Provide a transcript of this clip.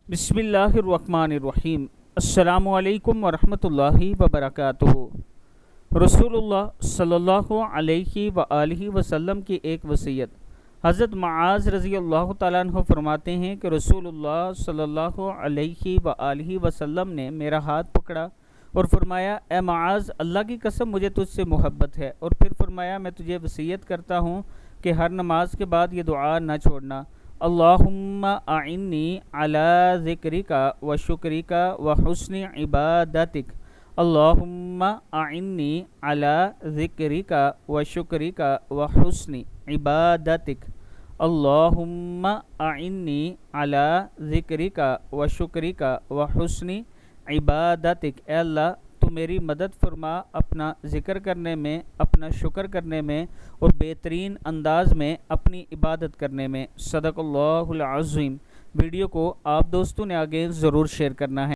बिस्मिल्लाहिर्रहमानिर्रहीम। अस्सलामु अलैकुम वरहमतुल्लाहि वबरकातुहू। रसूलुल्लाह सल्लल्लाहु अलैहि वआलिहि वसल्लम की एक वसीयत। हज़रत मुआज़ रज़ी अल्लाह तआला अन्हु फरमाते हैं कि रसूलुल्लाह सल्लल्लाहु अलैहि वआलिहि वसल्लम ने मेरा हाथ पकड़ा और फरमाया, ए मुआज़, अल्लाह की कसम मुझे तुझसे मोहब्बत है। और फिर फरमाया, मैं तुझे वसीयत करता हूँ कि हर नमाज के बाद ये दुआ न छोड़ना, अल्लाहुम्मा आइन्नी अला ज़िक्रिका व शुक्रिका व हुस्नि इबादतिक। अल्लाहुम्मा आइन्नी अला ज़िक्रिका व शुक्रिका व हुस्नि इबादतिक। अल्लाहुम्मा आइन्नी अला ज़िक्रिका व शुक्रिका व हुस्नि इबादतिक। ए अल्लाह, तो मेरी मदद फरमा अपना ज़िक्र करने में, अपना शुक्र करने में और बेहतरीन अंदाज में अपनी इबादत करने में। सदक़ल्लाहुल अज़ीम। वीडियो को आप दोस्तों ने आगे ज़रूर शेयर करना है।